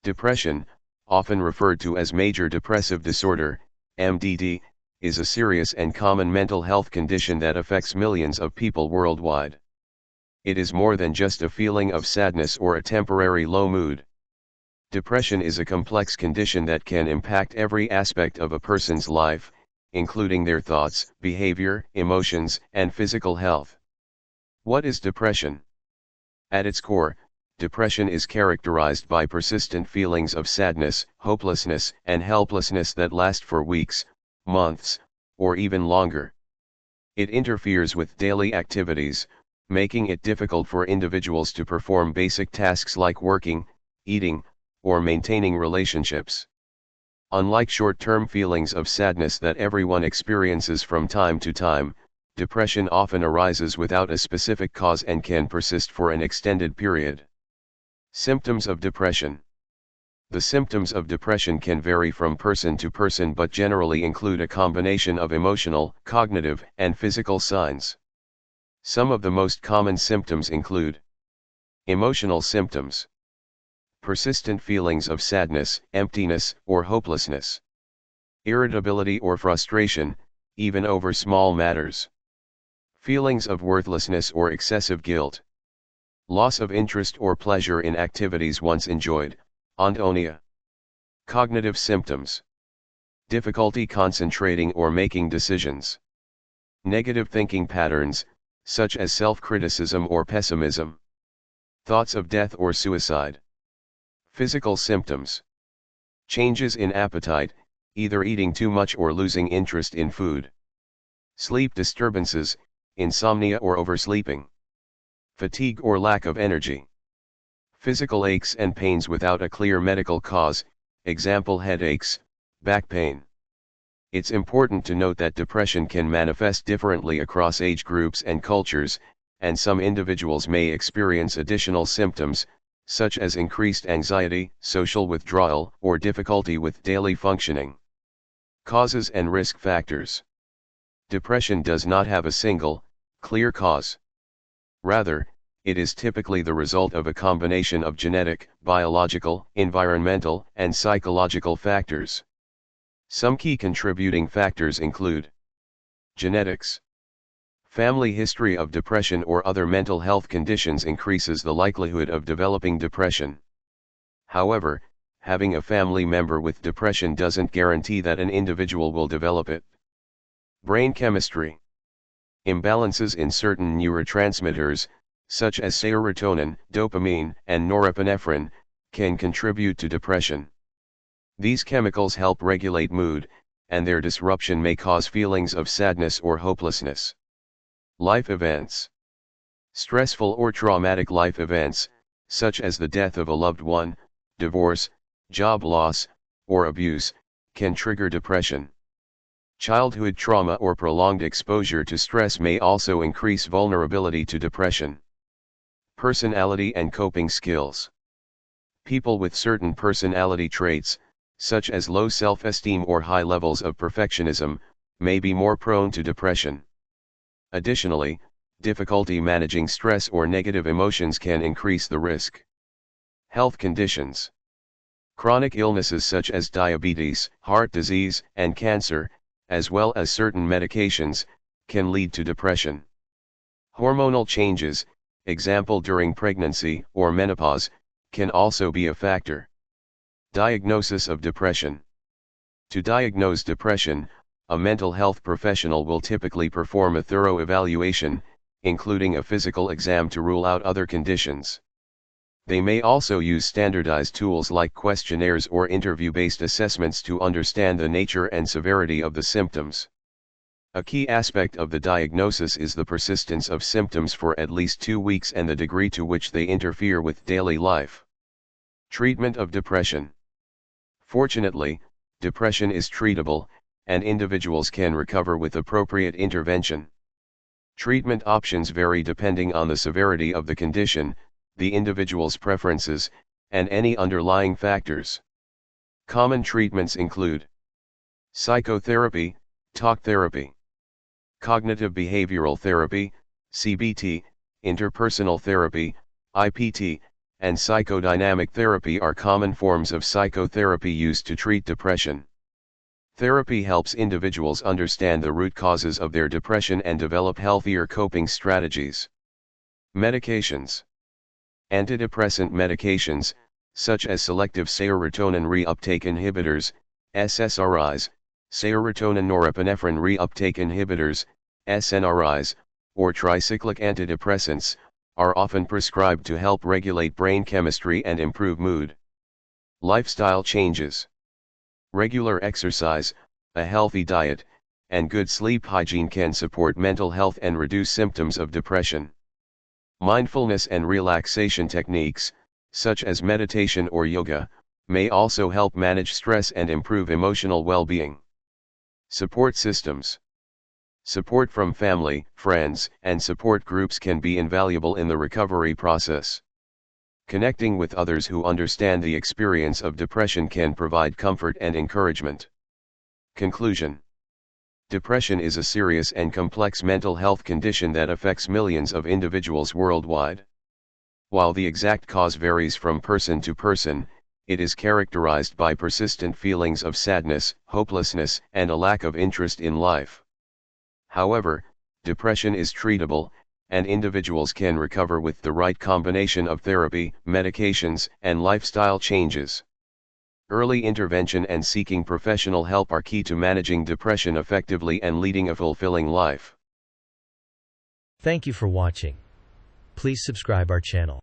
Depression, often referred to as major depressive disorder, MDD, is a serious and common mental health condition that affects millions of people worldwide. It is more than just a feeling of sadness or a temporary low mood. Depression is a complex condition that can impact every aspect of a person's life, including their thoughts, behavior, emotions, and physical health. What is depression? At its core, depression is characterized by persistent feelings of sadness, hopelessness, and helplessness that last for weeks, months, or even longer. It interferes with daily activities, making it difficult for individuals to perform basic tasks like working, eating, or maintaining relationships. Unlike short-term feelings of sadness that everyone experiences from time to time, depression often arises without a specific cause and can persist for an extended period. Symptoms of depression. The symptoms of depression can vary from person to person but generally include a combination of emotional, cognitive, and physical signs. Some of the most common symptoms include emotional symptoms. Persistent feelings of sadness, emptiness, or hopelessness. Irritability or frustration, even over small matters. Feelings of worthlessness or excessive guilt. Loss of interest or pleasure in activities once enjoyed, anhedonia. Cognitive symptoms. Difficulty concentrating or making decisions. Negative thinking patterns, such as self-criticism or pessimism. Thoughts of death or suicide. Physical symptoms. Changes in appetite, either eating too much or losing interest in food. Sleep disturbances, insomnia or oversleeping. Fatigue or lack of energy. Physical aches and pains without a clear medical cause, example headaches, back pain. It's important to note that depression can manifest differently across age groups and cultures, and some individuals may experience additional symptoms, such as increased anxiety, social withdrawal, or difficulty with daily functioning. Causes and risk factors. Depression does not have a single, clear cause. Rather, it is typically the result of a combination of genetic, biological, environmental, and psychological factors. Some key contributing factors include genetics. Family history of depression or other mental health conditions increases the likelihood of developing depression. However, having a family member with depression doesn't guarantee that an individual will develop it. Brain chemistry. Imbalances in certain neurotransmitters, such as serotonin, dopamine, and norepinephrine, can contribute to depression. These chemicals help regulate mood, and their disruption may cause feelings of sadness or hopelessness. Life events. Stressful or traumatic life events, such as the death of a loved one, divorce, job loss, or abuse, can trigger depression. Childhood trauma or prolonged exposure to stress may also increase vulnerability to depression. Personality and coping skills. People with certain personality traits, such as low self-esteem or high levels of perfectionism, may be more prone to depression. Additionally, difficulty managing stress or negative emotions can increase the risk. Health conditions. Chronic illnesses such as diabetes, heart disease, and cancer, as well as certain medications, can lead to depression. Hormonal changes, example during pregnancy or menopause, can also be a factor. Diagnosis of depression. To diagnose depression, a mental health professional will typically perform a thorough evaluation, including a physical exam to rule out other conditions. They may also use standardized tools like questionnaires or interview-based assessments to understand the nature and severity of the symptoms. A key aspect of the diagnosis is the persistence of symptoms for at least 2 weeks and the degree to which they interfere with daily life. Treatment of depression. Fortunately, depression is treatable, and individuals can recover with appropriate intervention. Treatment options vary depending on the severity of the condition, the individual's preferences, and any underlying factors. Common treatments include psychotherapy, talk therapy, cognitive behavioral therapy, CBT, interpersonal therapy, IPT, and psychodynamic therapy are common forms of psychotherapy used to treat depression. Therapy helps individuals understand the root causes of their depression and develop healthier coping strategies. Medications. Antidepressant medications, such as selective serotonin reuptake inhibitors, SSRIs, serotonin norepinephrine reuptake inhibitors, SNRIs, or tricyclic antidepressants, are often prescribed to help regulate brain chemistry and improve mood. Lifestyle changes. Regular exercise, a healthy diet, and good sleep hygiene can support mental health and reduce symptoms of depression. Mindfulness and relaxation techniques, such as meditation or yoga, may also help manage stress and improve emotional well-being. Support systems. Support from family, friends, and support groups can be invaluable in the recovery process. Connecting with others who understand the experience of depression can provide comfort and encouragement. Conclusion. Depression is a serious and complex mental health condition that affects millions of individuals worldwide. While the exact cause varies from person to person, it is characterized by persistent feelings of sadness, hopelessness, and a lack of interest in life. However, depression is treatable, and individuals can recover with the right combination of therapy, medications, and lifestyle changes. Early intervention and seeking professional help are key to managing depression effectively and leading a fulfilling life. Thank you for watching. Please subscribe our channel.